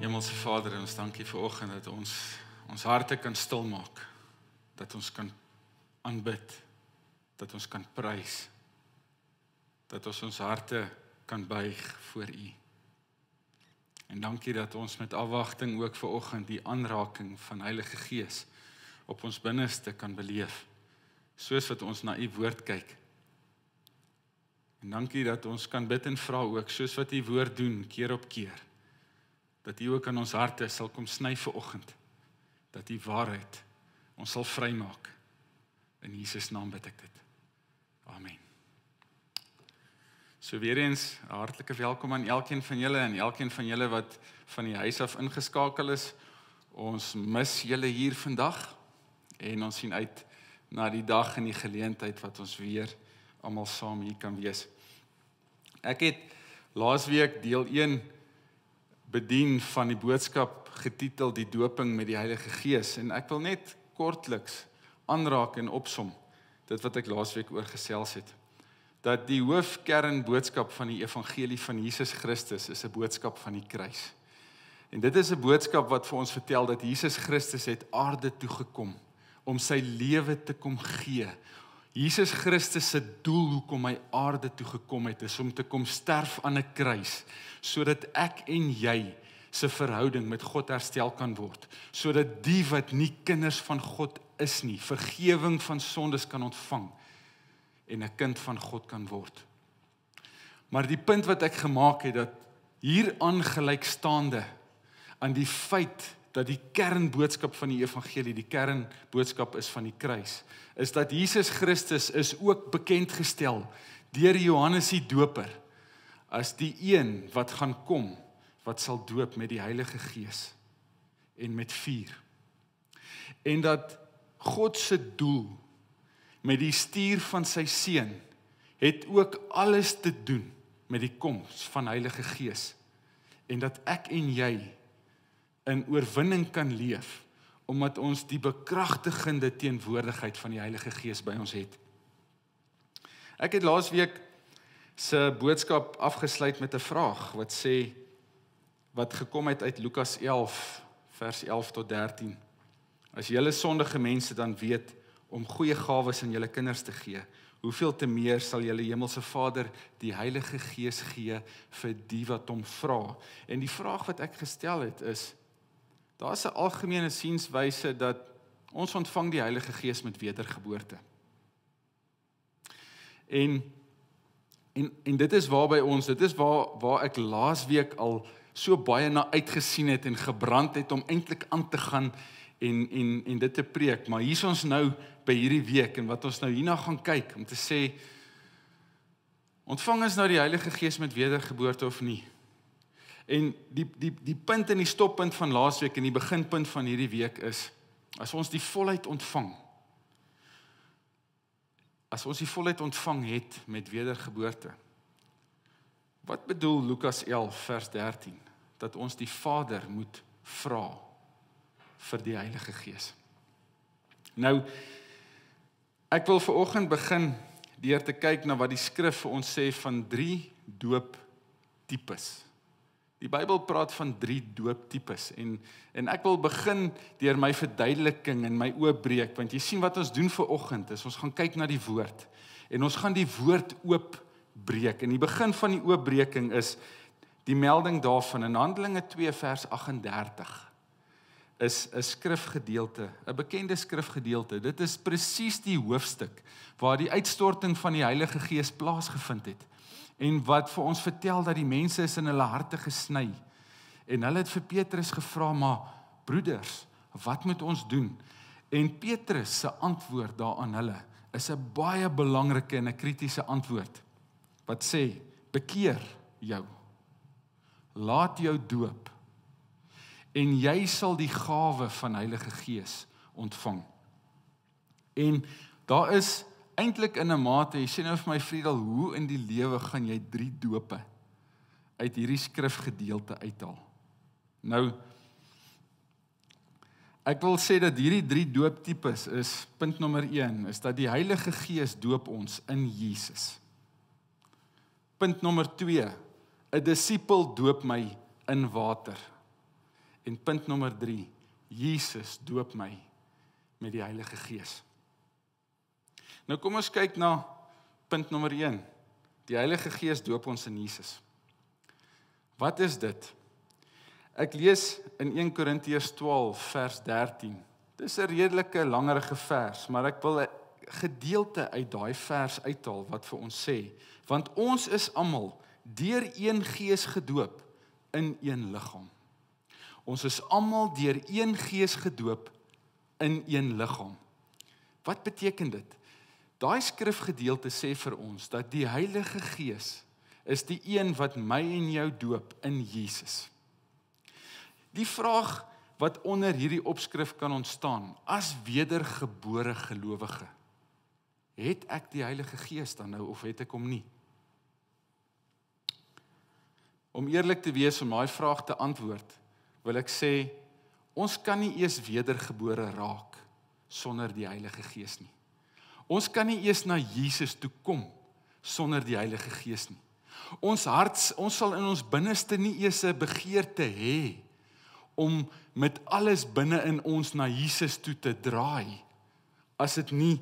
Hemelse Vader, ons dankie vir oggend dat ons harte kan stilmaak, dat ons kan aanbid, dat ons kan prys, dat ons harte kan buig voor U. En dankie dat ons met afwagting ook vir oggend die aanraking van Heilige Gees op ons binneste kan beleef, soos wat ons na U woord kyk. En dankie dat ons kan bid en vra ook, soos wat U woord doen, keer op keer, dat U ook aan ons harte sal kom sny vir oggend, dat U waarheid ons sal vrymaak. In Jesus naam bid ek dit. Amen. So weer eens, 'n hartlike welkom aan elkeen van julle en elkeen van julle wat van die huis af ingeskakel is. Ons mis julle hier vandag en ons sien uit na die dag en die geleentheid wat ons weer almal saam hier kan wees. Ek het laasweek deel 1 bedien van die boodskap getitel die doping met die Heilige Gees en ek wil net kortliks aanraak en opsom dit wat ek laasweek oor gesels het. Dat die hoofkernboodskap van die evangelie van Jesus Christus is 'n boodskap van die kruis. En dit is 'n boodskap wat vir ons vertel dat Jesus Christus het aarde toe gekom om sy lewe te kom gee. Jesus Christus se doel hoekom hy aarde toe gekom het, is om te kom sterf aan 'n kruis, sodat ek en jy se verhouding met God herstel kan word, sodat die wat nie kinders van God is nie, vergewing van sondes kan ontvang en 'n kind van God kan word. Maar die punt wat ek gemaak het, dat hier aangelykstaande aan die feit dat die kernboodskap van die evangelie, die kernboodskap is van die kruis, is dat Jesus Christus is ook bekend gestel deur Johannes die Doper as die een wat gaan kom, wat sal doop met die Heilige Gees en met vuur. En dat God se doel met die stuur van sy seun het ook alles te doen met die koms van Heilige Gees en dat ek en jy in oorwinning kan leef omdat ons die bekragtigende teenwoordigheid van die Heilige Gees by ons het. Ek het laasweek se boodskap afgesluit met 'n vraag wat sê, wat gekom het uit Lukas 11 vers 11 tot 13. As julle sondige mense dan weet om goeie gawes aan julle kinders te gee, hoeveel te meer sal julle hemelse Vader die Heilige Gees gee vir die wat hom vra. En die vraag wat ek gestel het is, daar is 'n algemene sienswyse dat ons ontvang die Heilige Gees met wedergeboorte. En dit is dit is waar ek laasweek al so baie na uitgesien het en gebrand het om eintlik aan te gaan en dit te preek. Maar hier is ons nou by hierdie week en wat ons nou hierna gaan kyk om te sê, ontvang ons nou die Heilige Gees met wedergeboorte of nie? En die punt en die stoppunt van laasweek en die beginpunt van hierdie week is, as ons die volheid ontvang het met wedergeboorte, wat bedoel Lukas 11 vers 13? Dat ons die Vader moet vra vir die Heilige Gees. Nou, ek wil vanoggend begin deur te kyk na wat die skrif vir ons sê van 3 dooptipes. Die Bybel praat van 3 dooptipes en ek wil begin deur my verduideliking en my oopbreek, want jy sien wat ons doen vanoggend is, ons gaan kyk na die woord en ons gaan die woord oopbreek. En die begin van die oopbreking is die melding daarvan in Handelinge 2 vers 38 is 'n skrifgedeelte, 'n bekende skrifgedeelte. Dit is presies die hoofstuk waar die uitstorting van die Heilige Gees plaasgevind het. En wat vir ons vertel dat die mense is in hulle harte gesny. En hulle het vir Petrus gevra, maar broeders, wat moet ons doen? En Petrus se antwoord daaraan hulle is 'n baie belangrike en 'n kritiese antwoord. Wat sê, bekeer jou, laat jou doop, en jy sal die gawe van Heilige Gees ontvang. En daar is eintlik in 'n mate, jy sê nou vir my Friedel, hoe in die lewe gaan jy 3 dope uit hierdie skrifgedeelte uithaal? Nou, ek wil sê dat hierdie 3 dooptipes is, punt nommer 1, is dat die Heilige Gees doop ons in Jesus. Punt nommer 2, 'n disipel doop my in water. En punt nommer 3, Jesus doop my met die Heilige Gees. Nou kom ons kyk na punt nommer 1. Die Heilige Gees doop ons in Jesus. Wat is dit? Ek lees in 1 Korintiërs 12 vers 13. Dit is 'n redelike langerige vers, maar ek wil 'n gedeelte uit daai vers uithaal wat vir ons sê, want ons is almal deur een Gees gedoop in een liggaam. Ons is almal deur een Gees gedoop in een liggaam. Wat beteken dit? Daai skrifgedeelte sê vir ons dat die Heilige Gees is die een wat my en jou doop in Jesus. Die vraag wat onder hierdie opskrif kan ontstaan, as wedergebore gelowige, het ek die Heilige Gees dan nou of het ek hom nie? Om eerlik te wees om daai vraag te antwoord, wil ek sê, ons kan nie eers wedergebore raak sonder die Heilige Gees nie. Ons kan nie eers na Jesus toe kom sonder die Heilige Gees nie. Ons sal in ons binneste nie eers 'n begeerte hê om met alles binne in ons na Jesus toe te draai, as dit nie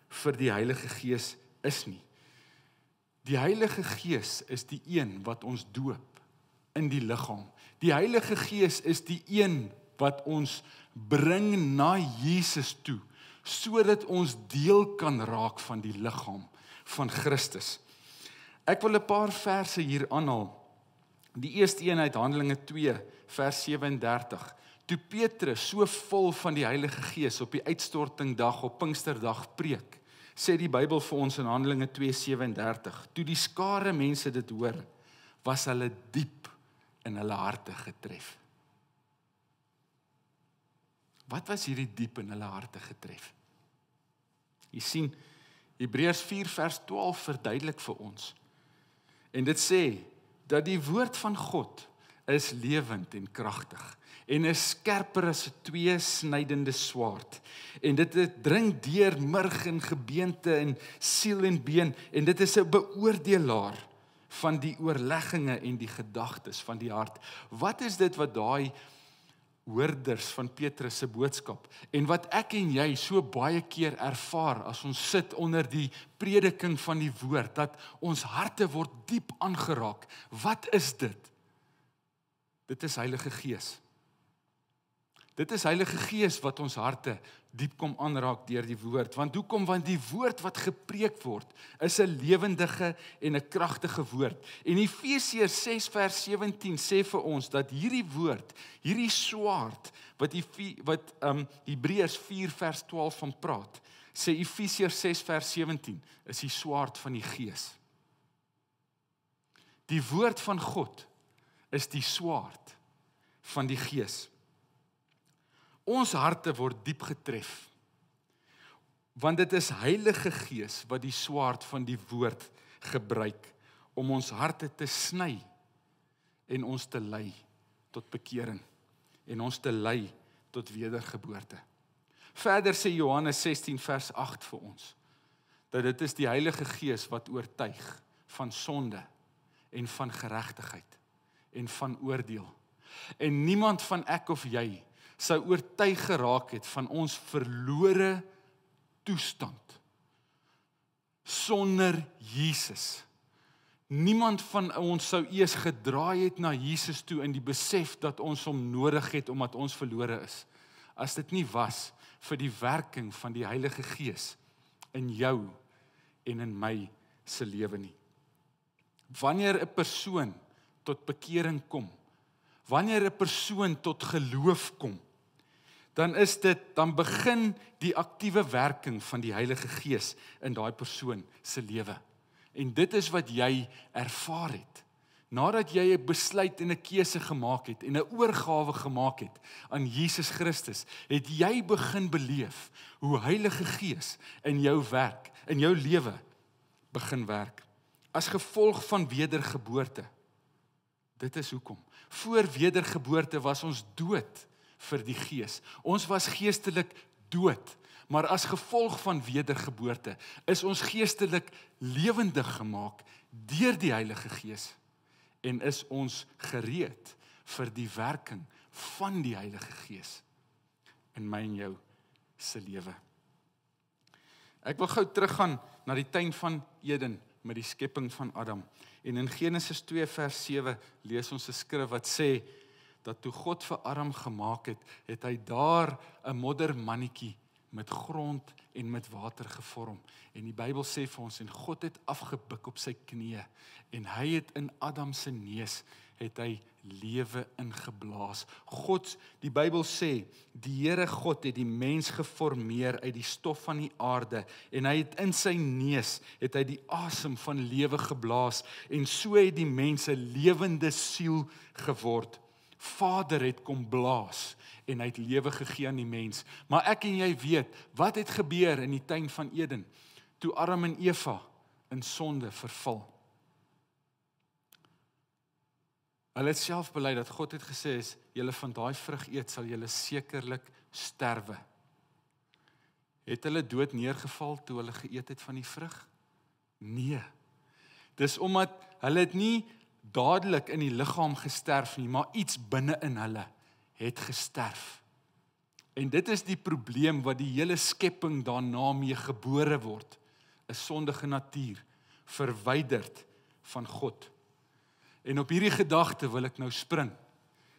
vir die Heilige Gees is nie. Die Heilige Gees is die een wat ons doop in die liggaam. Die Heilige Gees is die een wat ons bring na Jesus toe, sodat ons deel kan raak van die liggaam van Christus. Ek wil 'n paar verse hier aanhaal. Die eerste een uit Handelinge 2, vers 37. Toe Petrus so vol van die Heilige Gees op die uitstortingdag op Pinksterdag preek, sê die Bybel vir ons in Handelinge 2:37. Toe die skare mense dit hoor, was hulle diep in hulle harte getref. Wat was hierdie diep in hulle harte getref? Jy sien, Hebreërs 4 vers 12 verduidelik vir ons. En dit sê, dat die woord van God is lewend en kragtig en is skerper as 'n tweesnydende swaard. En dit dring deur murg en gebeente en siel en been en dit is 'n beoordelaar van die oorlegginge en die gedagtes van die hart. Wat is dit wat daai hoorders van Petrus se boodskap en wat ek en jy so baie keer ervaar as ons sit onder die prediking van die woord, dat ons harte word diep aangeraak. Wat is dit? Dit is Heilige Gees. Dit is Heilige Gees wat ons harte diep kom aanraak deur die woord. Want hoekom? Want die woord wat gepreek word is 'n lewendige en 'n kragtige woord. En Efesiërs 6 vers 17 sê vir ons dat hierdie woord, hierdie swaard wat Hebreërs 4 vers 12 van praat, sê Efesiërs 6 vers 17 is die swaard van die Gees. Die woord van God is die swaard van die Gees. Ons harte word diep getref, want dit is Heilige Gees wat die swaard van die woord gebruik om ons harte te sny en ons te lei tot bekering en ons te lei tot wedergeboorte. Verder sê Johannes 16 vers 8 vir ons, dat dit is die Heilige Gees wat oortuig van sonde en van geregtigheid en van oordeel. En niemand van ek of jy sou oortuig geraak het van ons verlore toestand sonder Jesus. Niemand van ons sou eers gedraai het na Jesus toe in die besef dat ons hom nodig het omdat ons verlore is, as dit nie was vir die werking van die Heilige Gees in jou en in my se lewe nie. Wanneer 'n persoon tot bekering kom, wanneer 'n persoon tot geloof kom, dan begin die aktiewe werking van die Heilige Gees in daai persoon se lewe. En dit is wat jy ervaar het. Nadat jy 'n besluit en 'n keuse gemaak het en 'n oorgawe gemaak het aan Jesus Christus, het jy begin beleef hoe Heilige Gees in jou werk, in jou lewe begin werk. As gevolg van wedergeboorte. Dit is hoekom. Voor wedergeboorte was ons dood vir die Gees. Ons was geestelik dood, maar as gevolg van wedergeboorte is ons geestelik lewendig gemaak deur die Heilige Gees en is ons gereed vir die werking van die Heilige Gees in my en jou se lewe. Ek wil gou teruggaan na die tuin van Eden met die skepping van Adam. En in Genesis 2 vers 7 lees ons 'n skrif wat sê dat toe God vir Adam gemaak het, het hy daar 'n moddermannetjie met grond en met water gevorm. En die Bybel sê vir ons, en God het afgebuk op sy knieë, en hy het in Adam se neus, het hy lewe ingeblaas. Die Bybel sê, die Here God het die mens geformeer uit die stof van die aarde, en hy het in sy neus, het hy die asem van lewe geblaas, en so het die mens 'n lewende siel geword. Vader het kom blaas, en hy het lewe gegee aan die mens. Maar ek en jy weet, wat het gebeur in die tuin van Eden, toe Adam en Eva in sonde verval? Hulle het self bely dat God het gesê, as julle van daai vrug eet, sal julle sekerlik sterwe. Het hulle dood neergeval toe hulle geëet het van die vrug? Nee. Dis omdat hulle het nie dadelik in die liggaam gesterf nie, maar iets binne in hulle het gesterf. En dit is die probleem wat die hele skepping daarna mee gebore word. 'n Sondige natuur, verwyderd van God. En op hierdie gedagte wil ek nou spring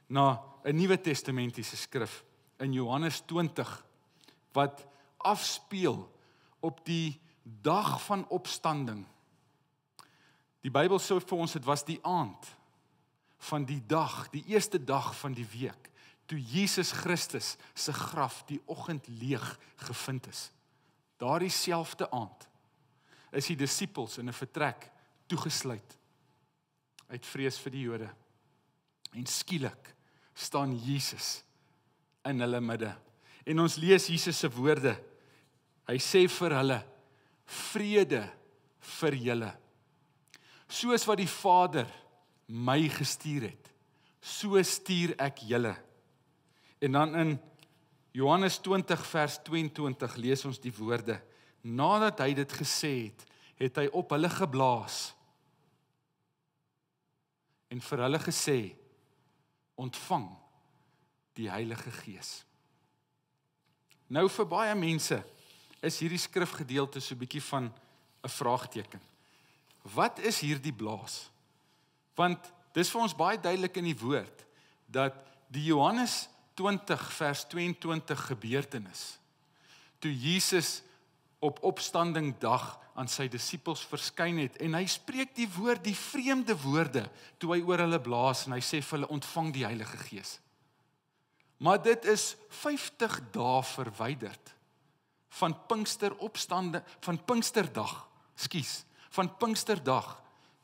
na 'n Nuwe Testamentiese skrif in Johannes 20 wat afspeel op die dag van opstanding. Die Bybel sê vir ons, dit was die aand van die dag, die eerste dag van die week, toe Jesus Christus se graf die oggend leeg gevind is. Daardie selfde aand is die disippels in 'n vertrek toegesluit uit vrees vir die Jode. En skielik staan Jesus in hulle midde. En ons lees Jesus se woorde. Hy sê vir hulle, vrede vir julle. Soos wat die Vader my gestuur het, so stuur ek julle. En dan in Johannes 20 vers 22 lees ons die woorde. Nadat hy dit gesê het, het hy op hulle geblaas en vir hulle gesê, ontvang die Heilige Gees. Nou vir baie mense is hierdie skrifgedeelte so 'n bietjie van 'n vraagteken. Wat is hierdie blaas? Want dis vir ons baie duidelik in die woord, dat die Johannes 20 vers 22 gebeurtenis, toe Jesus op opstandingdag aan sy disippels verskyn het, en hy spreek die woord, die vreemde woorde, toe hy oor hulle blaas, en hy sê vir hulle, ontvang die Heilige Gees. Maar dit is 50 dae verwyderd van Pinksterdag,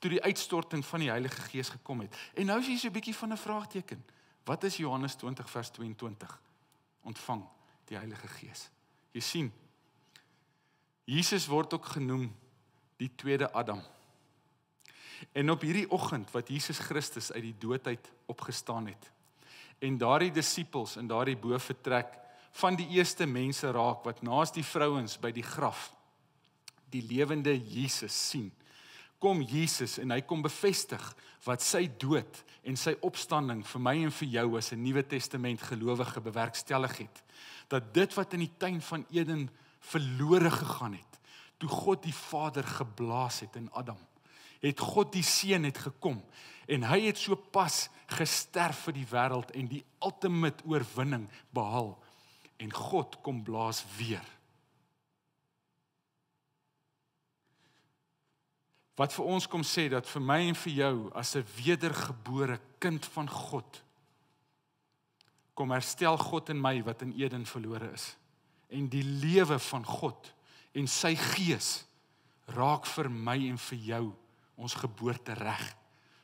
toe die uitstorting van die Heilige Gees gekom het. En nou is hier so 'n bietjie van 'n vraagteken. Wat is Johannes 20 vers 22? Ontvang die Heilige Gees. Jy sien, Jesus word ook genoem die tweede Adam. En op hierdie oggend wat Jesus Christus uit die dood uit opgestaan het, en daardie disippels in daardie bo vertrek van die eerste mense raak, wat naas die vrouens by die graf die lewende Jesus sien, kom Jesus en hy kom bevestig wat sy dood en sy opstanding vir my en vir jou as 'n Nuwe Testament gelowige bewerkstellig het. Dat dit wat in die tuin van Eden verlore gegaan het, toe God die Vader geblaas het in Adam, het God die Seun het gekom, en hy het so pas gesterf vir die wêreld en die ultimate oorwinning behaal, en God kom blaas weer. Wat vir ons kom sê, dat vir my en vir jou, as 'n wedergebore kind van God, kom herstel God in my wat in Eden verlore is. En die lewe van God en sy Gees raak vir my en vir jou ons geboorte reg,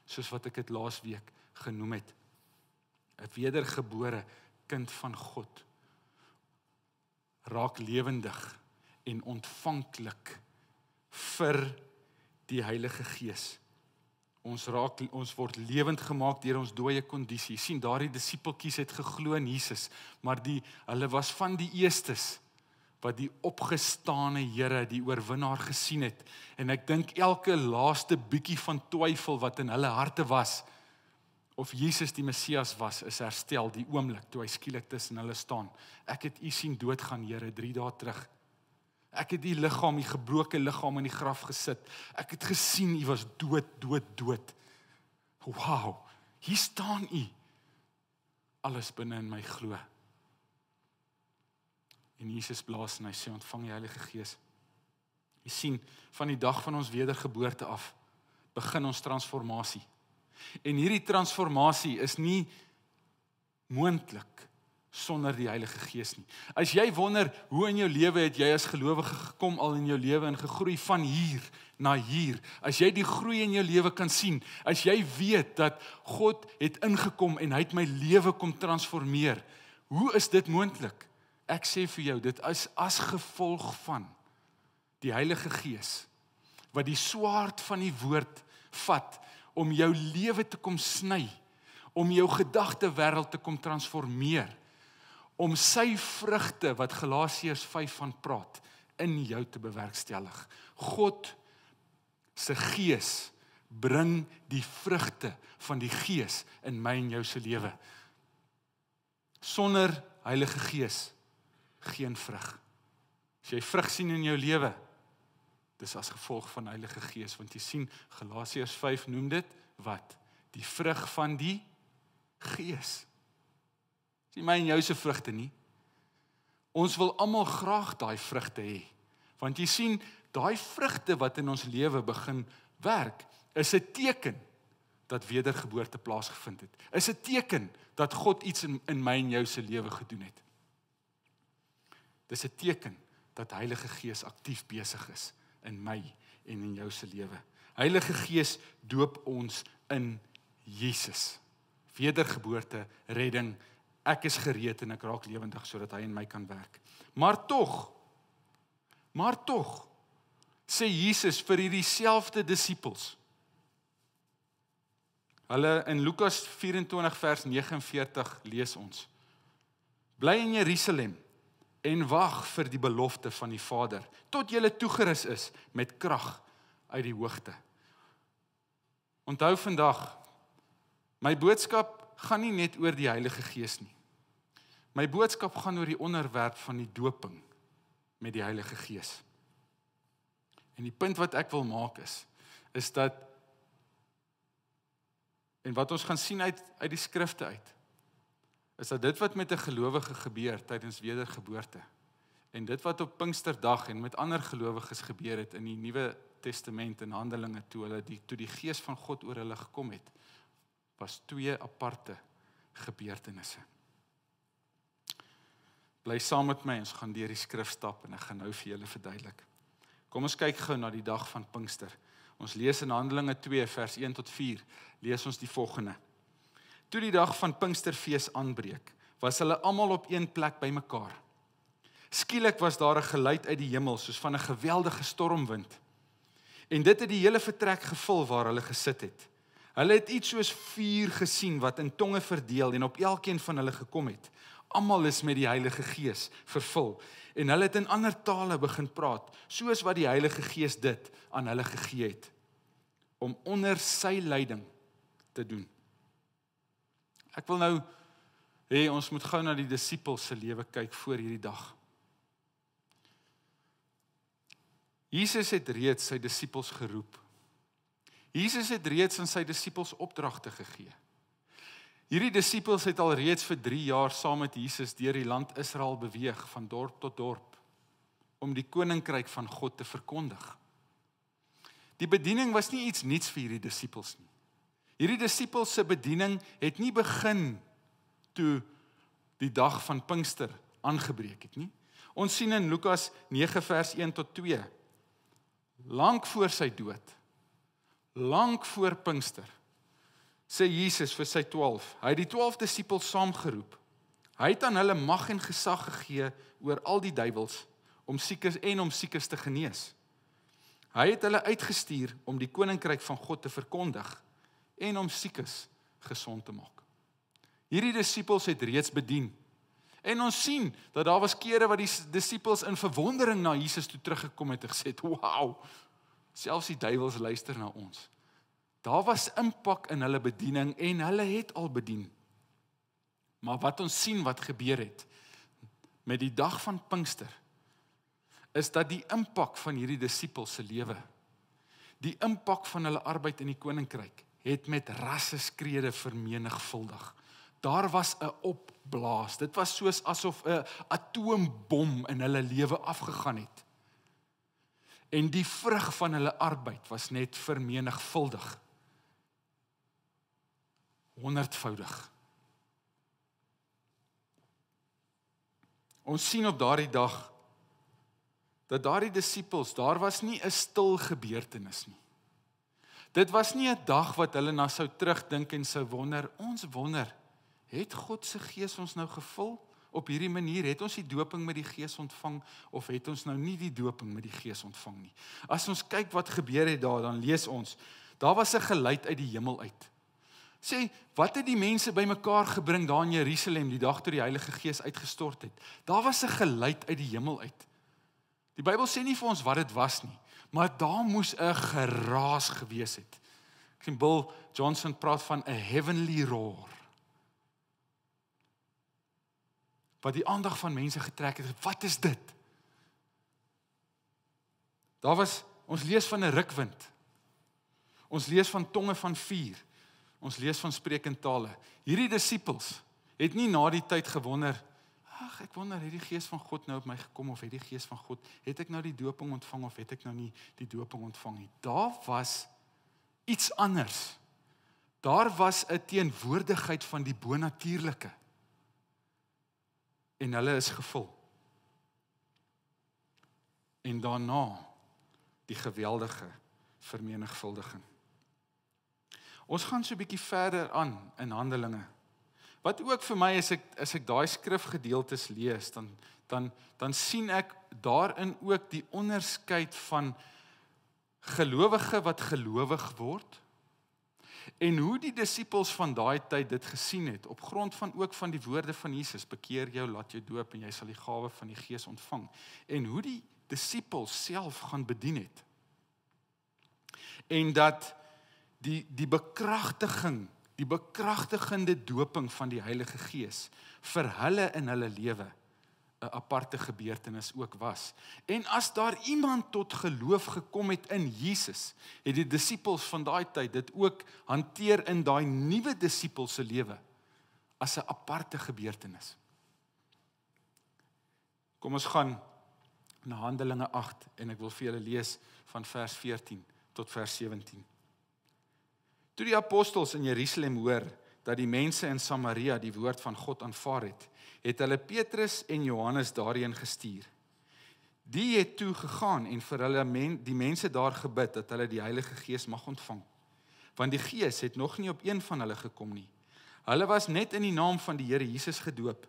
soos wat ek dit laasweek genoem het. 'n Wedergebore kind van God raak lewendig en ontvanklik vir die Heilige Gees. Ons word lewend gemaak deur ons dooie kondisie. Sien, daardie disippeltjies het geglo in Jesus, maar hulle was van die eerstes wat die opgestane Here, die oorwinnaar gesien het. En ek dink elke laaste bietjie van twyfel wat in hulle harte was, of Jesus die Messias was, is herstel die oomblik toe hy skielik tussen hulle staan. Ek het u sien doodgaan, Here, 3 dae terug. Ek het die liggaam, die gebroke liggaam in die graf gesit. Ek het gesien u was dood. Wow, hier staan u. Alles binne in my glo. En Jesus blaas en hy sê, ontvang die Heilige Gees. Jy sien, van die dag van ons wedergeboorte af, begin ons transformasie. En hierdie transformasie is nie moontlik sonder die Heilige Gees nie. As jy wonder, hoe in jou lewe het jy as gelowige gekom al in jou lewe en gegroei van hier na hier, as jy die groei in jou lewe kan sien, as jy weet dat God het ingekom en hy het my lewe kom transformeer, hoe is dit moontlik? Ek sê vir jou, dit is as gevolg van die Heilige Gees, wat die swaard van die woord vat, om jou lewe te kom sny, om jou gedagtewêreld te kom transformeer, om sy vrugte, wat Galasiërs 5 van praat, in jou te bewerkstellig. God se Gees bring die vrugte van die Gees in my en jou se lewe. Sonder Heilige Gees, geen vrug. As jy vrug sien in jou lewe, dis as gevolg van Heilige Gees, want jy sien, Galasiërs 5 noem dit, wat? Die vrug van die Gees. Dis nie my en jou se vrugte nie. Ons wil almal graag daai vrugte hê, want jy sien, daai vrugte wat in ons lewe begin werk, is 'n teken dat wedergeboorte plaasgevind het. Is 'n teken dat God iets in my en jou se lewe gedoen het. Dis 'n teken dat Heilige Gees aktief besig is in my en in jou se lewe. Heilige Gees doop ons in Jesus. Wedergeboorte, redding, ek is gereed en ek raak lewendig sodat hy in my kan werk. Maar tog, sê Jesus vir hierdie selfde disippels. Hulle in Lukas 24 vers 49 lees ons. Bly in Jerusalem en wag vir die belofte van die Vader, tot julle toegerus is met krag uit die hoogte. Onthou vandag, my boodskap gaan nie net oor die Heilige Gees nie. My boodskap gaan oor die onderwerp van die doping met die Heilige Gees. En die punt wat ek wil maak is dat, en wat ons gaan sien uit die skrifte uit, is dat dit wat met 'n gelowige gebeur tydens wedergeboorte, en dit wat op Pinksterdag en met ander gelowiges gebeur het in die Nuwe Testament en Handelinge, toe die Gees van God oor hulle gekom het, was 2 aparte gebeurtenisse. Bly saam met my, ons gaan deur die skrif stap en ek gaan nou vir julle verduidelik. Kom ons kyk gou na die dag van Pinkster. Ons lees in Handelinge 2 vers 1 tot 4, lees ons die volgende. Toe die dag van Pinksterfees aanbreek, was hulle almal op een plek bymekaar. Skielik was daar 'n geluid uit die hemel, soos van 'n geweldige stormwind. En dit het die hele vertrek gevul waar hulle gesit het. Hulle het iets soos vuur gesien wat in tonge verdeel en op elkeen van hulle gekom het. Almal is met die Heilige Gees vervul en hulle het in ander tale begin praat, soos wat die Heilige Gees dit aan hulle gegee het, om onder sy leiding te doen. Ek wil nou hê ons moet gou na die disippels se lewe kyk voor hierdie dag. Jesus het reeds sy disippels geroep. Jesus het reeds aan sy disippels opdragte gegee. Hierdie disippels het al reeds vir 3 jaar saam met Jesus deur die land Israel beweeg, van dorp tot dorp, om die koninkryk van God te verkondig. Die bediening was nie iets niets vir hierdie disippels nie. Hierdie disippels se bediening het nie begin toe die dag van Pinkster aangebreek het nie. Ons sien in Lukas 9 vers 1 tot 2, lank voor sy dood, lank voor Pinkster, sê Jesus vir sy 12, hy het die 12 disippels saamgeroep. Hy het aan hulle mag en gesag gegee oor al die duiwels, om siekes te genees. Hy het hulle uitgestuur om die koninkryk van God te verkondig en om siekes gesond te maak. Hierdie disippels het reeds bedien. En ons sien dat daar was kere wat die disippels in verwondering na Jesus toe teruggekom het en gesê, wow, selfs die duiwels luister na ons. Daar was impak in hulle bediening en hulle het al bedien. Maar wat ons sien wat gebeur het met die dag van Pinkster, is dat die impak van hierdie disippels se lewe, die impak van hulle arbeid in die koninkryk, het met rasseskrede vermenigvuldig. Daar was 'n opblaas. Dit was soos asof 'n atoombom in hulle lewe afgegaan het. En die vrug van hulle arbeid was net vermenigvuldig. 100voudig. Ons sien op daardie dag dat daardie disippels, daar was nie 'n stil gebeurtenis nie. Dit was nie 'n dag wat hulle na sou terugdink en sou wonder, ons wonder, het God se Gees ons nou gevul op hierdie manier? Het ons die doping met die Gees ontvang of het ons nou nie die doping met die Gees ontvang nie? As ons kyk wat gebeur het daar, dan lees ons, daar was 'n geluid uit die hemel uit. Sê, wat het die mense bymekaar gebring daar in Jerusalem die dag toe die Heilige Gees uitgestort het? Daar was 'n geluid uit die hemel uit. Die Bybel sê nie vir ons wat dit was nie, maar daar moes 'n geraas gewees het. Ek sien Bill Johnson praat van 'n heavenly roar. Wat die aandag van mense getrek het. Wat is dit? Daar was, ons lees van 'n rukwind. Ons lees van tonge van vuur. Ons lees van sprekende tale. Hierdie disippels het nie na die tyd gewonder, ag, ek wonder, het die Gees van God nou op my gekom, of het die Gees van God, het ek nou die doping ontvang, of het ek nou nie die doping ontvang nie. Daar was iets anders. Daar was 'n teenwoordigheid van die bonatuurlike. En hulle is gevul. En daarna die geweldige vermenigvuldiging. Ons gaan so 'n bietjie verder aan in Handelinge. Wat ook vir my as ek daai skrifgedeeltes lees, dan sien ek daarin ook die onderskeid van gelowige wat gelowig word, en hoe die disippels van daai tyd dit gesien het, op grond van ook van die woorde van Jesus, bekeer jou, laat jou doop, en jy sal die gawe van die Gees ontvang, en hoe die disippels self gaan bedien het. En dat die bekragtiging, die bekragtigende doping van die Heilige Gees vir hulle in hulle lewe 'n aparte gebeurtenis ook was. En as daar iemand tot geloof gekom het in Jesus, het die disippels van daai tyd dit ook hanteer in daai nuwe disippels se lewe as 'n aparte gebeurtenis. Kom ons gaan na Handelinge 8 en ek wil vir julle lees van vers 14 tot vers 17. Toe die apostels in Jerusalem hoor dat die mense in Samaria die woord van God aanvaar het hulle Petrus en Johannes daarheen gestuur. Die het toe gegaan en vir hulle die mense daar gebid dat hulle die Heilige Gees mag ontvang. Want die Gees het nog nie op een van hulle gekom nie. Hulle was net in die naam van die Here Jesus gedoop.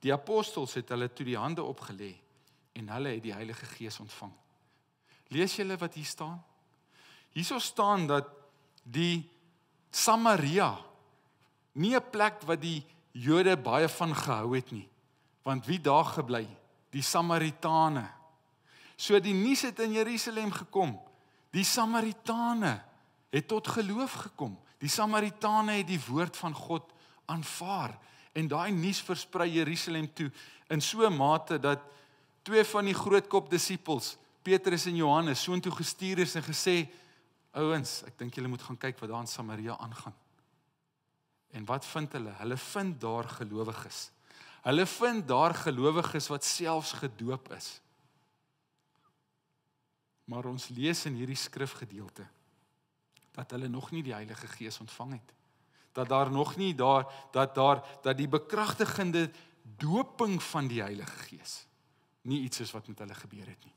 Die apostels het hulle toe die hande opgelê en hulle het die Heilige Gees ontvang. Lees julle wat hier staan? Hierso staan dat die Samaria, nie 'n plek wat die Jode baie van gehou het nie, want wie daar gebly? Die Samaritane. So die nuus het in Jerusalem gekom, die Samaritane het tot geloof gekom, die Samaritane het die woord van God aanvaar, en daai nuus versprei Jerusalem toe, in so 'n mate dat 2 van die grootkop disippels, Petrus en Johannes, soontoe gestuur is en gesê, ouens, ek dink julle moet gaan kyk wat daar in Samaria aangaan. En wat vind hulle? Hulle vind daar gelowiges. Hulle vind daar gelowiges wat selfs gedoop is. Maar ons lees in hierdie skrifgedeelte dat hulle nog nie die Heilige Gees ontvang het. Dat daar nog nie dat die bekragtigende doping van die Heilige Gees nie iets is wat met hulle gebeur het nie.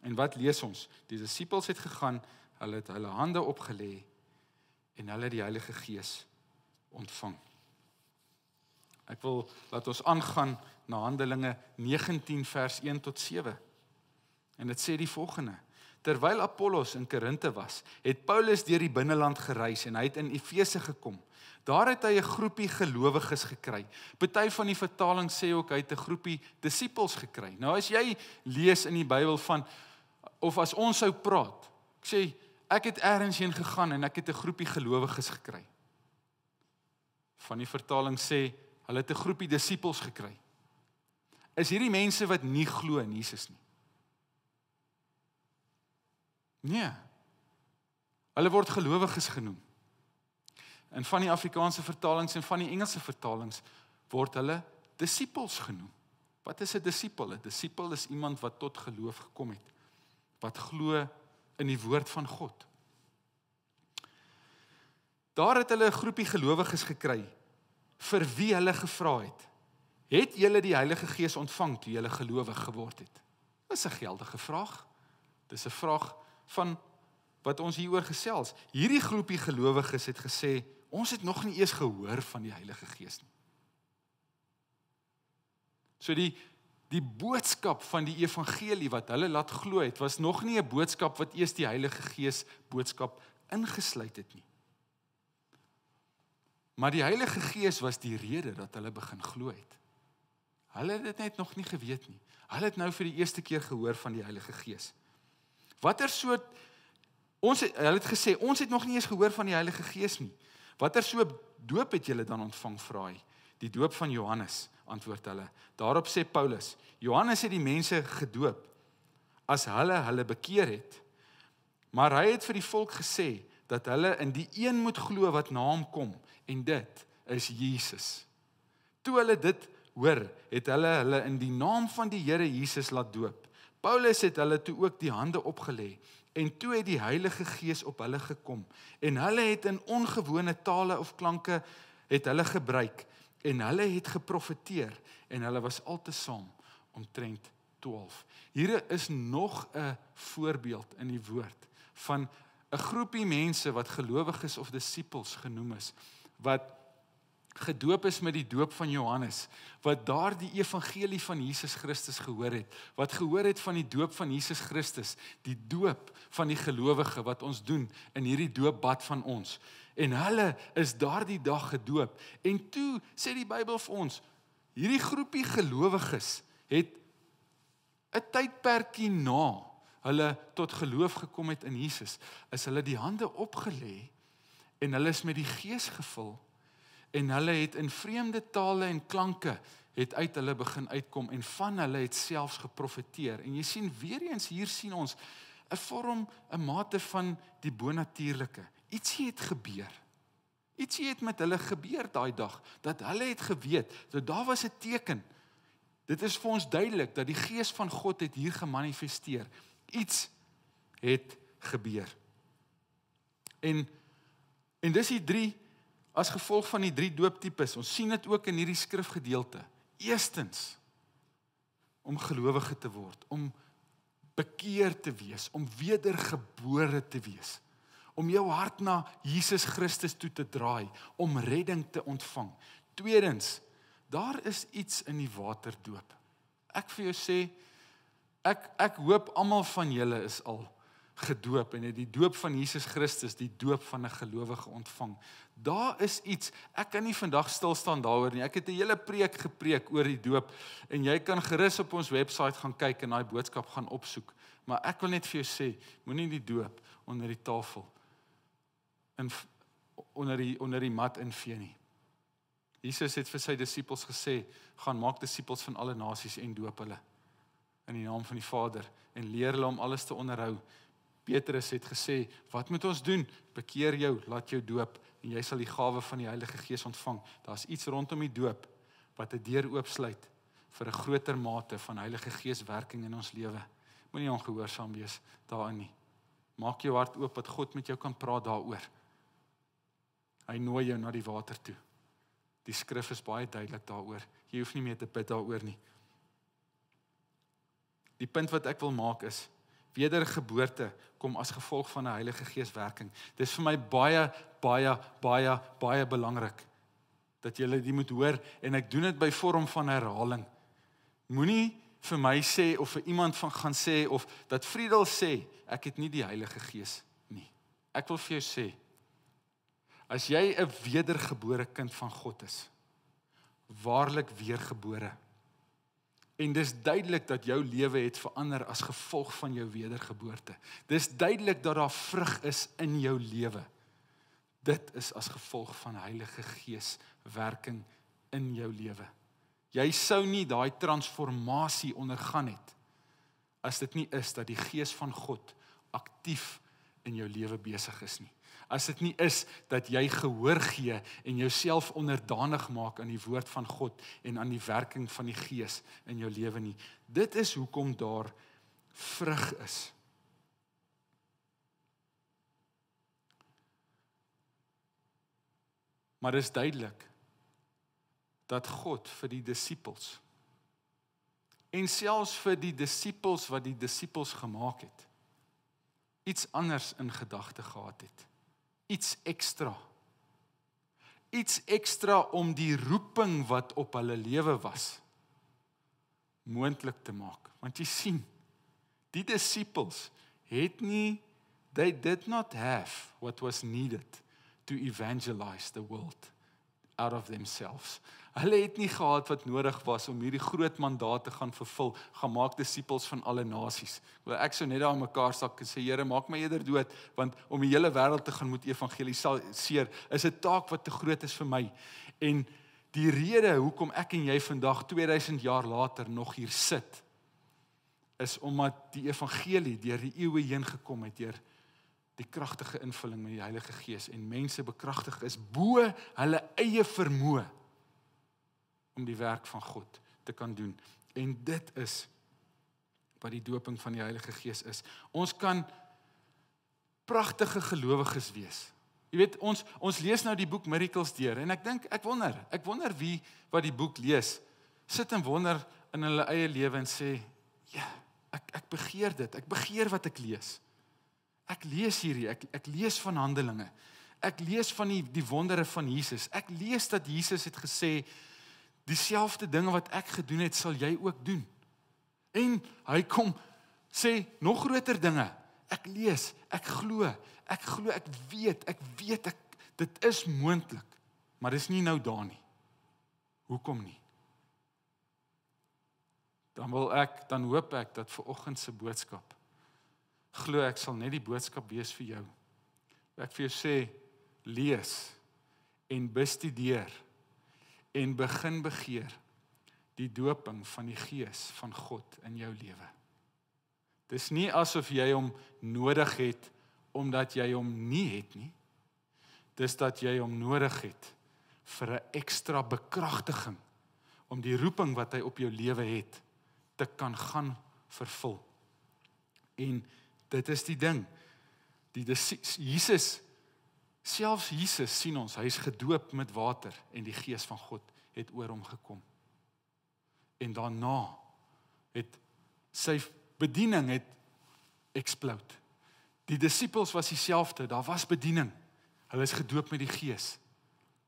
En wat lees ons? Die disippels het gegaan, hulle het hulle hande opgelê en hulle het die Heilige Gees ontvang. Ek wil laat ons aangaan na Handelinge 19 vers 1 tot 7. En dit sê die volgende: Terwyl Apollos in Korinthe was, het Paulus deur die binneland gereis en hy het in Efese gekom. Daar het hy 'n groepie gelowiges gekry. Party van die vertalings sê ook hy het 'n groepie disippels gekry. Nou as jy lees in die Bybel van, of as ons sou praat, ek sê, ek het ergens heen gegaan en ek het 'n groepie gelowiges gekry. Van die vertaling sê, hulle het 'n groepie disippels gekry. Is hierdie mense wat nie glo in Jesus nie? Nee. Hulle word gelowiges genoem. En van die Afrikaanse vertalings en van die Engelse vertalings word hulle disippels genoem. Wat is 'n disipel? 'n Disipel is iemand wat tot geloof gekom het, wat glo in die woord van God. Daar het hulle 'n groepie gelowiges gekry, vir wie hulle gevra het julle die Heilige Gees ontvang toe julle gelowig geword het? Dis 'n geldige vraag. Dis 'n vraag van wat ons hieroor gesels. Hierdie groepie gelowiges het gesê, ons het nog nie eers gehoor van die Heilige Gees nie. So die boodskap van die evangelie wat hulle laat glo het, was nog nie 'n boodskap wat eers die Heilige Gees boodskap ingesluit het nie. Maar die Heilige Gees was die rede dat hulle begin glo het. Hulle het dit net nog nie geweet nie. Hulle het nou vir die eerste keer gehoor van die Heilige Gees. Watter soort hulle het gesê, ons het nog nie eens gehoor van die Heilige Gees nie. Watter soort doop het julle dan ontvang, vra hy? Die doop van Johannes, antwoord hulle. Daarop sê Paulus, Johannes het die mense gedoop as hulle bekeer het. Maar hy het vir die volk gesê dat hulle in die een moet glo wat na hom kom, en dit is Jesus. Toe hulle dit hoor, het hulle in die naam van die Here Jesus laat doop. Paulus het hulle toe ook die hande opgelê, en toe het die Heilige Gees op hulle gekom, en hulle het in ongewone tale of klanke het hulle gebruik, en hulle het geprofeteer, en hulle was altesaam omtrent 12. Hier is nog 'n voorbeeld in die woord van 'n groepie mense wat gelowiges of disippels genoem is, wat gedoop is met die doop van Johannes, wat daar die evangelie van Jesus Christus gehoor het, wat gehoor het van die doop van Jesus Christus, die doop van die gelowige wat ons doen in hierdie doopbad van ons. En hulle is daardie dag gedoop. En toe sê die Bybel vir ons, hierdie groepie gelowiges het 'n tydperkie na hulle tot geloof gekom het in Jesus, is hulle die hande opgelê en hulle is met die Gees gevul en hulle het in vreemde tale en klanke het uit hulle begin uitkom en van hulle het selfs geprofeteer. En jy sien weer eens hier sien ons 'n vorm, 'n mate van die bonatuurlike. Ietsie het gebeur. Ietsie het met hulle gebeur daai dag, dat hulle het geweet, dat daar was 'n teken. Dit is vir ons duidelik dat die Gees van God het hier gemanifesteer. Iets het gebeur. En dis die drie, as gevolg van die drie dooptipes, ons sien dit ook in hierdie skrifgedeelte. Eerstens, om gelowige te word, om bekeer te wees, om wedergebore te wees, om jou hart na Jesus Christus toe te draai, om redding te ontvang. Tweedens, daar is iets in die waterdoop. Ek vir jou sê, ek hoop almal van julle is al gedoop en het die doop van Jesus Christus, die doop van 'n gelowige ontvang. Daar is iets, ek kan nie vandag stil staan daaroor nie. Ek het 'n hele preek gepreek oor die doop en jy kan gerus op ons webwerf gaan kyk en daai boodskap gaan opsoek. Maar ek wil net vir jou sê, moenie die doop onder die tafel onder die mat invee nie. Jesus het vir sy disippels gesê, gaan maak disippels van alle nasies en doop hulle in die naam van die Vader en leer hulle om alles te onderhou. Petrus het gesê, wat moet ons doen? Bekeer jou, laat jou doop en jy sal die gawe van die Heilige Gees ontvang. Daar's iets rondom die doop wat 'n deur oopsluit vir 'n groter mate van Heilige Gees werking in ons lewe. Moenie ongehoorsaam wees daarin nie. Maak jou hart oop dat God met jou kan praat daaroor. Hy nooi jou na die water toe. Die skrif is baie duidelik daaroor. Jy hoef nie meer te bid daaroor nie. Die punt wat ek wil maak is, wedergeboorte kom as gevolg van 'n Heilige Gees werking. Dit is vir my baie belangrik dat julle dit moet hoor en ek doen dit by vorm van herhaling. Moenie vir my sê of vir iemand van gaan sê of dat Friedel sê ek het nie die Heilige Gees nie. Ek wil vir jou sê, as jy 'n wedergebore kind van God is, waarlik weergebore, En dis duidelik dat jou lewe het verander as gevolg van jou wedergeboorte. Dis duidelik dat daar vrug is in jou lewe. Dit is as gevolg van Heilige Gees werking in jou lewe. Jy sou nie daai transformasie ondergaan het as dit nie is dat die Gees van God aktief in jou lewe besig is nie. As dit nie is dat jy gehoor gee en jouself onderdanig maak aan die woord van God en aan die werking van die Gees in jou lewe nie. Dit is hoekom daar vrug is. Maar dit is duidelik dat God vir die disippels en selfs vir die disippels wat die disippels gemaak het, iets anders in gedagte gehad het. Iets extra. Iets extra om die roeping wat op hulle lewe was, moontlik te maak. Want jy sien, die disippels het nie, they did not have what was needed to evangelize the world out of themselves. Hulle het nie gehad wat nodig was om hierdie groot mandaat te gaan vervul, gaan maak disippels van alle nasies. Ek sou net daar aan mekaar sak en sê, Here, maak my eerder dood, want om die hele wêreld te gaan moet evangeliseer, is 'n taak wat te groot is vir my. En die rede hoekom ek en jy vandag 2000 jaar later nog hier sit, is omdat die evangelie deur die eeue heen gekom het, deur die kragtige invulling met die Heilige Gees en mense bekragtig is bo hulle eie vermoë om die werk van God te kan doen. En dit is wat die doping van die Heilige Gees is. Ons kan pragtige gelowiges wees. Jy weet, ons lees nou die boek Miracles deur en ek wonder wie wat die boek lees, sit en wonder in hulle eie lewe en sê, ja, ek begeer dit, ek begeer wat ek lees. Ek lees hierdie, ek lees van Handelinge. Ek lees van die wondere van Jesus. Ek lees dat Jesus het gesê, dieselfde dinge wat ek gedoen het, sal jy ook doen. En hy kom sê nog groter dinge. Ek lees, ek glo, ek weet, dit is moontlik, maar dis nie nou daar nie. Hoekom nie? Dan hoop ek dat vanoggend se boodskap, glo ek sal net die boodskap wees vir jou. Ek vir jou sê, lees en bestudeer en begin begeer die doping van die Gees van God in jou lewe. Dis nie asof jy hom nodig het omdat jy hom nie het nie. Dis dat jy hom nodig het vir 'n ekstra bekragtiging om die roeping wat hy op jou lewe het te kan gaan vervul. En dit is die ding. Selfs Jesus sien ons, hy is gedoop met water en die Gees van God het oor hom gekom. En daarna het sy bediening het explode. Die disippels was dieselfde, daar was bediening. Hulle is gedoop met die Gees.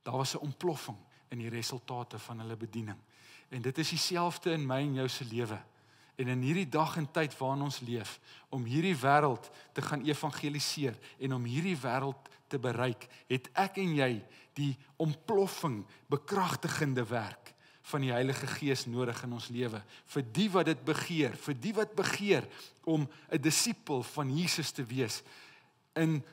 Daar was 'n ontploffing in die resultate van hulle bediening. En dit is dieselfde in my en jou se lewe. En in hierdie dag en tyd waarin ons leef, om hierdie wêreld te gaan evangeliseer en om hierdie wêreld te bereik, het ek en jy die ontploffing, bekragtigende werk van die Heilige Gees nodig in ons lewe. Vir die wat dit begeer, vir die wat begeer om 'n disipel van Jesus te wees. In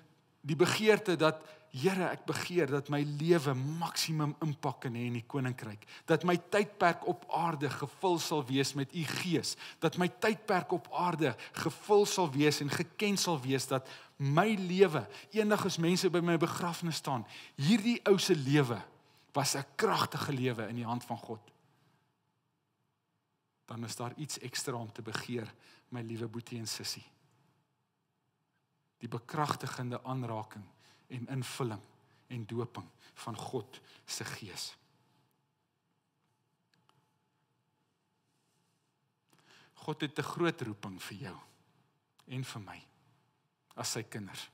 die begeerte dat, Here, ek begeer dat my lewe maksimum impak kan hê in die koninkryk. Dat my tydperk op aarde gevul sal wees met u Gees. Dat my tydperk op aarde gevul sal wees en geken sal wees dat my lewe, eendag as mense by my begrafnis staan, hierdie ou se lewe was 'n kragtige lewe in die hand van God. Dan is daar iets ekstra om te begeer, my liewe boetie en sussie. Die bekragtigende aanraking en invulling en doping van God se Gees. God het 'n groot roeping vir jou en vir my as sy kinders.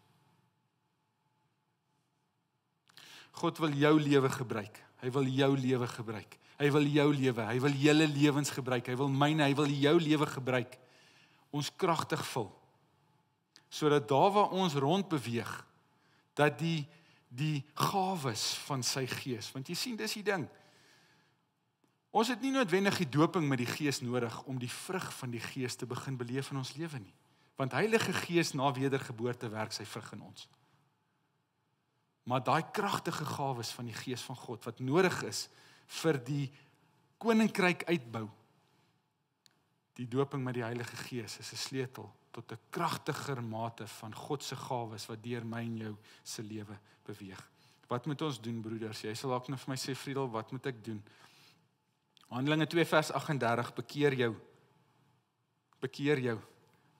God wil jou lewe gebruik. Hy wil jou lewe gebruik. Hy wil jou lewe, hy wil julle lewens gebruik. Hy wil myne, hy wil jou lewe gebruik. Ons kragtig vul. Sodat daar waar ons rond beweeg, dat die gawes van sy Gees, want jy sien, dis die ding. Ons het nie noodwendig die doping met die Gees nodig om die vrug van die Gees te begin beleef in ons lewe nie. Want Heilige Gees na wedergeboorte werk sy vrug in ons. Maar daai kragtige gawes van die Gees van God wat nodig is vir die koninkryk uitbou, die doping met die Heilige Gees is 'n sleutel tot 'n kragtiger mate van God se gawes wat deur my en jou se lewe beweeg. Wat moet ons doen, broeders? Jy sal dalk nou vir my sê, Friedel, wat moet ek doen? Handelinge 2 vers 38, bekeer jou. Bekeer jou.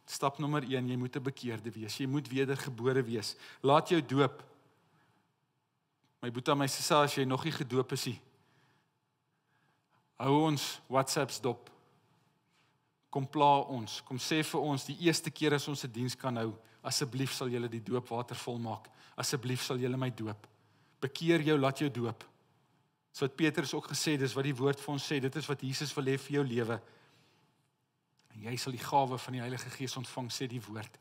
Stap nommer 1, jy moet 'n bekeerde wees. Jy moet wedergebore wees. Laat jou doop. My boetie, my sussie, as jy nog nie gedoop is nie, hou ons WhatsApps dop. Kom pla ons, kom sê vir ons, die eerste keer as ons 'n diens kan hou, asseblief sal julle die doopwater volmaak. Asseblief sal julle my doop. Bekeer jou, laat jou doop. So wat Petrus ook gesê, dis wat die woord vir ons sê, dit is wat Jesus wil hê vir jou lewe. En jy sal die gawe van die Heilige Gees ontvang, sê die woord.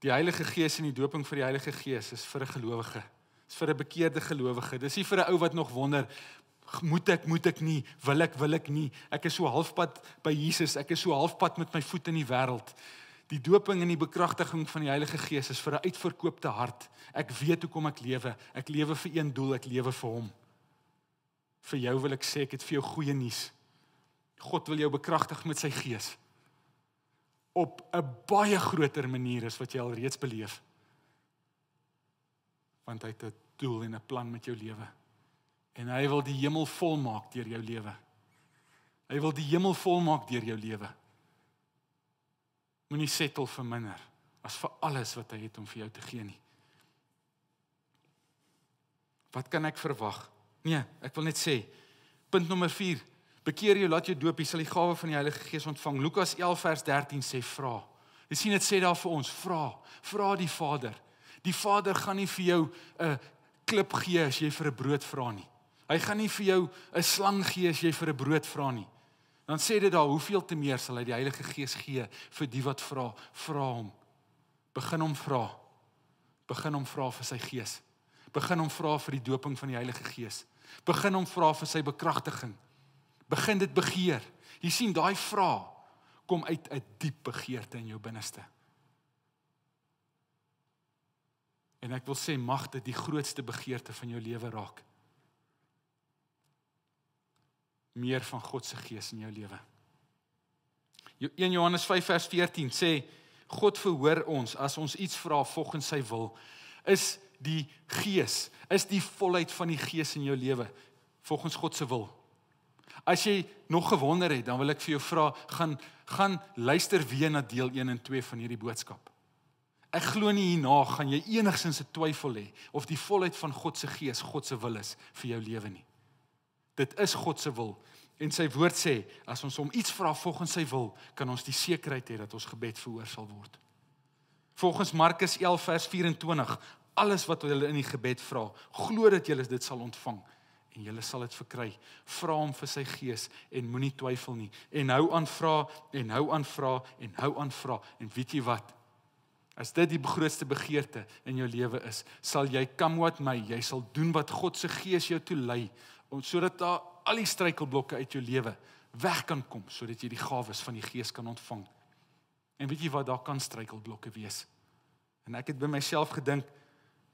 Die Heilige Gees en die doping vir die Heilige Gees is vir 'n gelowige. Dis vir 'n bekeerde gelowige. Dis nie vir 'n ou wat nog wonder, moet ek nie, wil ek nie. Ek is so halfpad by Jesus, ek is so halfpad met my voet in die wêreld. Die doping en die bekragtiging van die Heilige Gees is vir 'n uitverkoopte hart. Ek weet hoekom ek lewe. Ek lewe vir een doel, ek lewe vir hom. Vir jou wil ek sê, ek het vir jou goeie nuus. God wil jou bekragtig met sy Gees. Op 'n baie groter manier as wat jy al reeds beleef. Want hy het 'n doel en 'n plan met jou lewe. En hy wil die hemel volmaak deur jou lewe. Hy wil die hemel volmaak deur jou lewe. Moenie settle vir minder as vir alles wat hy het om vir jou te gee nie. Wat kan ek verwag? Nee, ek wil net sê, punt nommer 4, bekeer jou, laat jou doop, jy sal die gawe van die Heilige Gees ontvang. Lukas 11 vers 13 sê, vra. Jy sien dit sê daar vir ons, vra die Vader. Die Vader gaan nie vir jou 'n klip gee as jy vir 'n brood vra nie. Hy gaan nie vir jou 'n slang gee as jy vir 'n brood vra nie. Dan sê dit daar, hoeveel te meer sal hy die Heilige Gees gee vir die wat vra. Vra hom. Begin hom vra. Begin hom vra vir sy Gees. Begin hom vra vir die doping van die Heilige Gees. Begin hom vra vir sy bekragtiging. Begin dit begeer. Jy sien, daai vra kom uit 'n diep begeerte in jou binneste. En ek wil sê, mag dit die grootste begeerte van jou lewe raak. Meer van God se Gees in jou lewe. 1 Johannes 5 vers 14 sê, God verhoor ons as ons iets vra volgens sy wil. Is die Gees, is die volheid van die Gees in jou lewe volgens God se wil? As jy nog gewonder het, dan wil ek vir jou vra, gaan luister weer na deel 1 en 2 van hierdie boodskap. Ek glo nie hierna gaan jy enigsins 'n twyfel hê of die volheid van God se Gees God se wil is vir jou lewe nie. Dit is God se wil. En sy woord sê, as ons hom iets vra volgens sy wil, kan ons die sekerheid hê dat ons gebed verhoor sal word. Volgens Markus 11 vers 24, alles wat julle in die gebed vra, glo dat julle dit sal ontvang en julle sal dit verkry. Vra hom vir sy Gees en moenie twyfel nie. En hou aan vra en hou aan vra en hou aan vra. En weet jy wat? As dit die grootste begeerte in jou lewe is, sal jy come what may, jy sal doen wat God se Gees jou toe lei, sodat daar al die struikelblokke uit jou lewe weg kan kom, sodat jy die gawes van die Gees kan ontvang. En weet jy wat, daar kan struikelblokke wees. En ek het by myself gedink,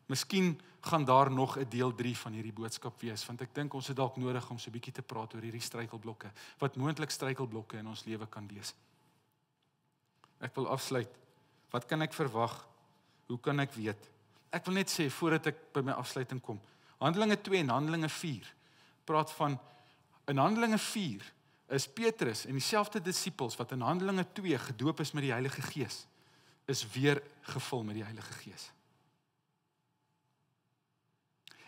miskien gaan daar nog 'n deel 3 van hierdie boodskap wees, want ek dink ons het dalk nodig om so 'n bietjie te praat oor hierdie struikelblokke, wat moontlik struikelblokke in ons lewe kan wees. Ek wil afsluit. Wat kan ek verwag? Hoe kan ek weet? Ek wil net sê, voordat ek by my afsluiting kom, Handelinge 2 en Handelinge 4, praat van, in Handelinge 4, is Petrus en dieselfde disippels, wat in Handelinge 2 gedoop is met die Heilige Gees, is weer gevul met die Heilige Gees.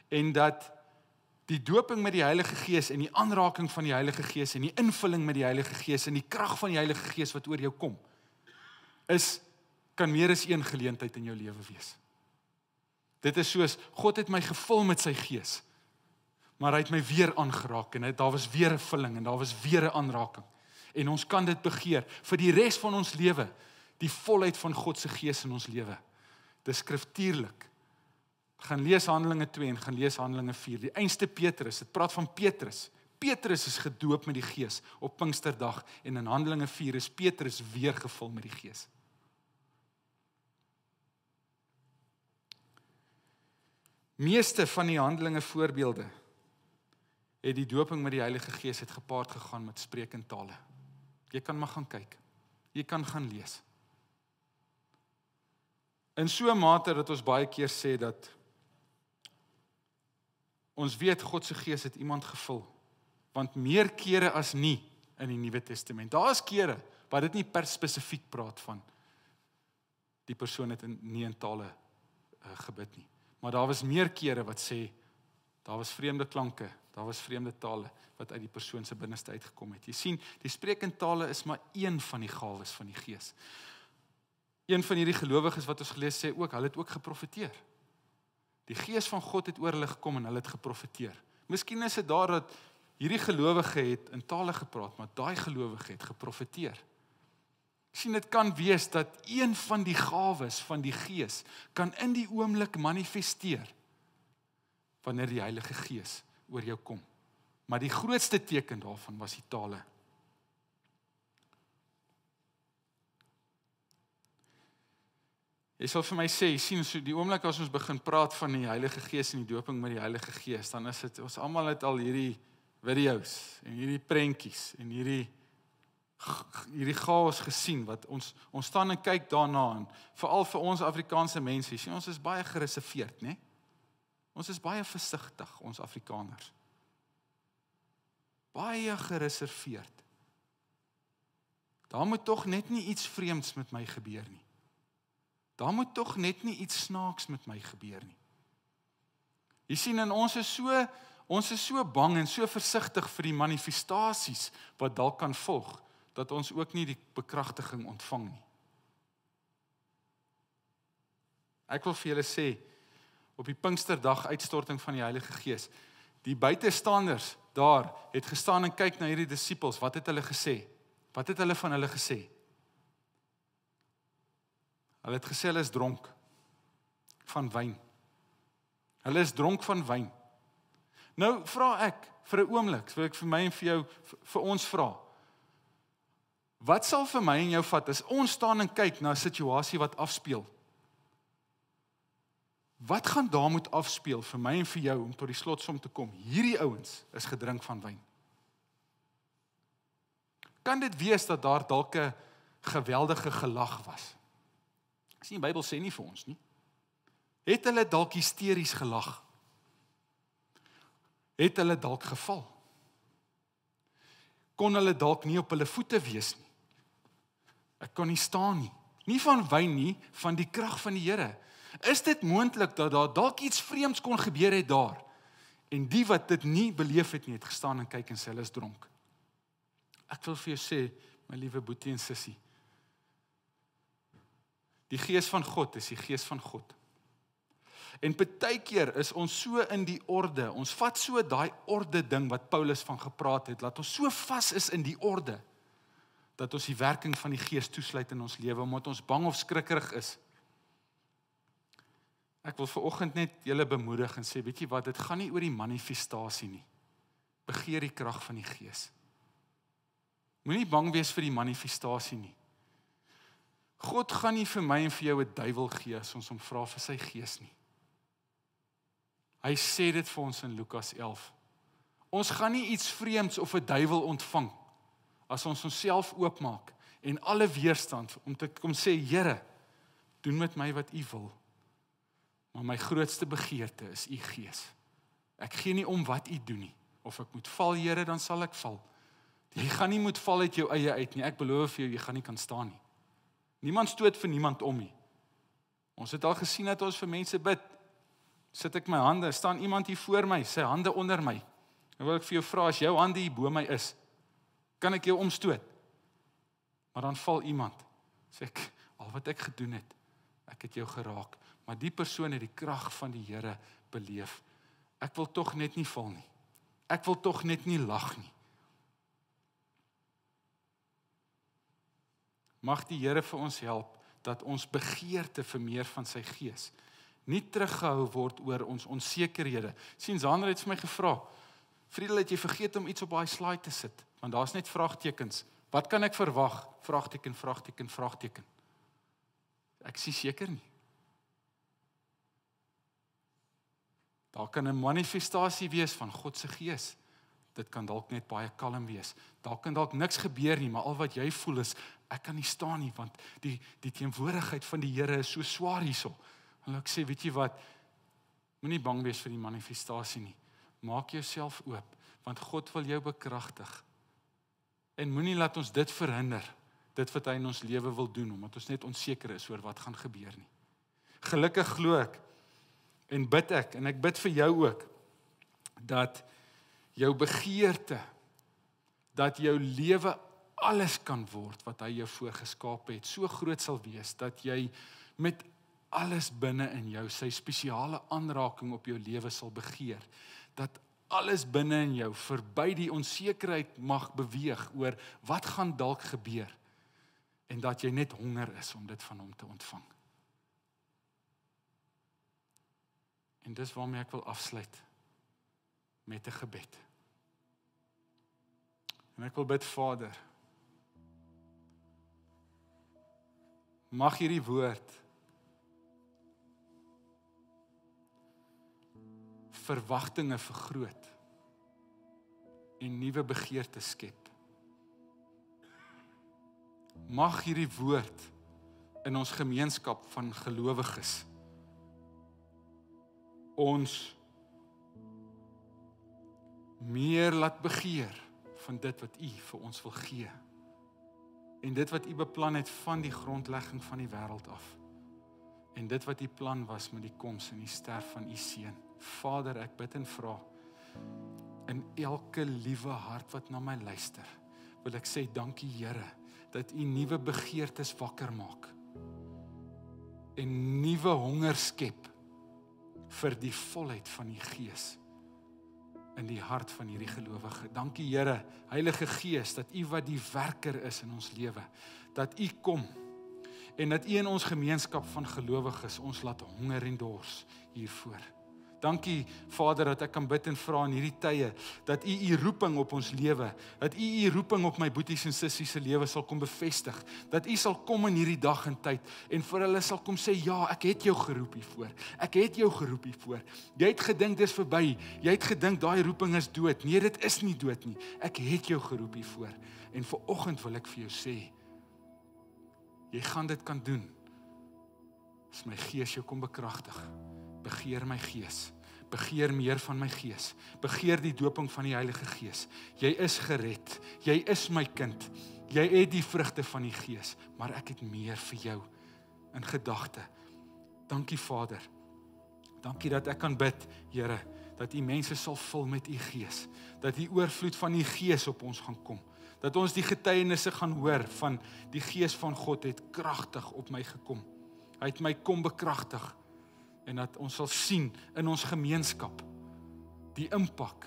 En dat die doping met die Heilige Gees en die aanraking van die Heilige Gees en die invulling met die Heilige Gees en die krag van die Heilige Gees wat oor jou kom, kan meer as een geleentheid in jou lewe wees. Dit is soos, God het my gevul met sy Gees, maar hy het my weer aangeraak en daar was weer 'n vulling en daar was weer 'n aanraking. En ons kan dit begeer vir die res van ons lewe, die volheid van God se Gees in ons lewe. Dis skriftuurlik. Gaan lees Handelinge 2 en gaan lees Handelinge 4. Die einste Petrus, dit praat van Petrus, Petrus is gedoop met die Gees op Pinksterdag en in Handelinge 4 is Petrus weer gevul met die Gees. Meeste van die Handelinge voorbeelde het die doping met die Heilige Gees het gepaard gegaan met spreek in tale. Jy kan maar gaan kyk. Jy kan gaan lees. In so 'n mate dat ons baie keer sê dat ons weet God se Gees het iemand gevul, want meer kere as nie in die Nuwe Testament. Daar is kere waar dit nie per spesifiek praat van die persoon het nie in tale gebid nie. Maar daar was meer kere wat sê, daar was vreemde klanke, daar was vreemde tale wat uit die persoon se binneste uitgekom het. Jy sien, die spreek in tale is maar een van die gawes van die Gees. Een van hierdie gelowiges wat ons gelees sê ook, hulle het ook geprofeteer. Die Gees van God het oor hulle gekom en hulle het geprofeteer. Miskien is dit daar dat hierdie gelowige het in tale gepraat, maar daai gelowige het geprofeteer. Sien, dit kan wees dat een van die gawes van die Gees kan in die oomblik manifesteer wanneer die Heilige Gees oor jou kom. Maar die grootste teken daarvan was die tale. Jy sal vir my sê, jy sien, so die oomblik as ons begin praat van die Heilige Gees en die doping met die Heilige Gees, dan is dit, ons almal het al hierdie video's en hierdie prentjies en hierdie chaos gesien, wat ons staan en kyk daarna, en veral vir ons Afrikaanse mense, jy sien, ons is baie gereserveerd, né? Ons is baie versigtig, ons Afrikaners. Baie gereserveerd. Daar moet tog net nie iets vreemds met my gebeur nie. Daar moet tog net nie iets snaaks met my gebeur nie. Jy sien, en ons is so bang en so versigtig vir die manifestasies wat dalk kan volg, dat ons ook nie die bekragtiging ontvang nie. Ek wil vir julle sê, op die Pinksterdag uitstorting van die Heilige Gees, die buitestanders daar het gestaan en kyk na hierdie disippels, wat het hulle gesê? Wat het hulle van hulle gesê? Hulle het gesê hulle is dronk van wyn. Hulle is dronk van wyn. Nou vra ek vir 'n oomblik, wil ek vir my en vir jou, vir ons vra. Wat sal vir my en jou vat as ons staan en kyk na 'n situasie wat afspeel? Wat gaan daar moet afspeel vir my en vir jou om tot die slotsom te kom? Hierdie ouens is gedrink van wyn. Kan dit wees dat daar dalk 'n geweldige gelag was? Die Bybel sê nie vir ons nie. Het hulle dalk hysteries gelag? Het hulle dalk geval? Kon hulle dalk nie op hulle voete wees nie? Ek kon nie staan nie. Nie van wyn nie, van die krag van die Here. Is dit moontlik dat daar dalk iets vreemds kon gebeur het daar? En die wat dit nie beleef het nie, het gestaan en kyk en sê hulle is dronk. Ek wil vir jou sê, my liewe boetie en sussie, die Gees van God is die Gees van God. En partykeer is ons so in die orde, ons vat so daai orde ding wat Paulus van gepraat het, laat ons so vas is in die orde, dat ons die werking van die Gees toesluit in ons lewe, omdat ons bang of skrikkerig is. Ek wil vanoggend net julle bemoedig en sê, weet jy wat, dit gaan nie oor die manifestasie nie. Begeer die krag van die Gees. Moenie bang wees vir die manifestasie nie. God gaan nie vir my en vir jou 'n duiwel gee as ons hom vra vir sy Gees nie. Hy sê dit vir ons in Lukas 11. Ons gaan nie iets vreemds of 'n duiwel ontvang as ons onsself oopmaak en alle weerstand om te kom sê, Here, doen met my wat U wil. Maar my grootste begeerte is U Gees. Ek gee nie om wat U doen nie. Of ek moet val, Here, dan sal ek val. Jy gaan nie moet val uit jou eie uit nie. Ek beloof vir jou, jy gaan nie kan staan nie. Niemand stoot vir niemand om nie. Ons het al gesien dat ons vir mense bid. Sit ek my hande, staan iemand hier voor my, sy hande onder my. Nou wil ek vir jou vra, as jou hande hier bo my is, kan ek jou omstoot? Maar dan val iemand. Sê ek, al wat ek gedoen het, ek het jou geraak. Maar die persoon het die krag van die Here beleef. Ek wil tog net nie val nie. Ek wil tog net nie lag nie. Mag die Here vir ons help, dat ons begeerte vir meer van sy Gees nie teruggehou word oor ons onsekerhede. Sien, Sandra het vir my gevra, Friedel, het jy vergeet om iets op daai slide te sit, want daar's net vraagtekens. Wat kan ek verwag? Vraagteken, vraagteken, vraagteken. Ek sien seker nie. Daar kan 'n manifestasie wees van God se gees. Dit kan dalk net baie kalm wees. Daar kan dalk niks gebeur nie, maar al wat jy voel is, ek kan nie staan nie, want die teenwoordigheid van die Here is so swaar hierso. En ek sê, weet jy wat, moenie bang wees vir die manifestasie nie. Maak jouself oop, want God wil jou bekragtig. En moenie laat ons dit verhinder, dit wat hy in ons lewe wil doen, omdat ons net onseker is oor wat gaan gebeur nie. Gelukkig glo ek, en bid ek, en ek bid vir jou ook, dat jou begeerte, dat jou lewe alles kan word wat hy jou voorgeskaap het, so groot sal wees, dat jy met alles binne in jou, sy spesiale aanraking op jou lewe sal begeer, dat alles binne in jou verby die onsekerheid mag beweeg oor wat gaan dalk gebeur, en dat jy net honger is om dit van hom te ontvang. En dis waarmee ek wil afsluit, met 'n gebed. En ek wil bid, Vader, mag hierdie woord verwagtinge vergroot en nuwe begeertes skep. Mag hierdie woord in ons gemeenskap van gelowiges ons meer laat begeer van dit wat U vir ons wil gee. En dit wat U beplan het van die grondlegging van die wêreld af. En dit wat U plan was met die koms en die sterf van U seun. Vader, ek bid en vra, in elke liewe hart wat na my luister, wil ek sê, dankie Here, dat U nuwe begeertes wakker maak. En nuwe honger skep vir die volheid van die Gees in die hart van hierdie gelowige. Dankie Here, Heilige Gees, dat U wat die werker is in ons lewe, dat U kom en dat U in ons gemeenskap van gelowiges ons laat honger en dors hiervoor. Dankie Vader, dat ek kan bid en vra in hierdie tye, dat U roeping op ons lewe, dat U roeping op my boeties en sissies se lewe sal kom bevestig, dat U sal kom in hierdie dag en tyd, en vir hulle sal kom sê, ja, ek het jou geroep hiervoor, ek het jou geroep hiervoor, jy het gedink dis verby, jy het gedink daai roeping is dood, nee, dit is nie dood nie, ek het jou geroep hiervoor, en vanoggend wil ek vir jou sê, jy gaan dit kan doen, as my gees jou kom bekragtig, begeer my gees, begeer meer van my gees, begeer die doping van die Heilige Gees, jy is gered, jy is my kind, jy het die vrugte van die Gees, maar ek het meer vir jou in gedagte. Dankie Vader, dankie dat ek kan bid, Here, dat U mense sal vul met U Gees, dat die oorvloed van U Gees op ons gaan kom, dat ons die getuienisse gaan hoor van die Gees van God het kragtig op my gekom, hy het my kom bekragtig, en dat ons sal sien in ons gemeenskap die impak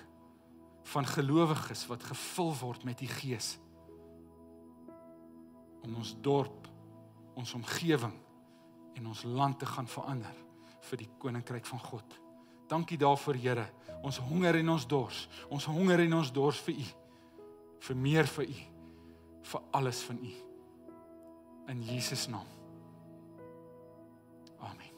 van gelowiges wat gevul word met die Gees om ons dorp, ons omgewing en ons land te gaan verander vir die koninkryk van God. Dankie daarvoor Here, ons honger en ons dors vir U, vir meer vir U, vir alles van U. In Jesus naam. Amen.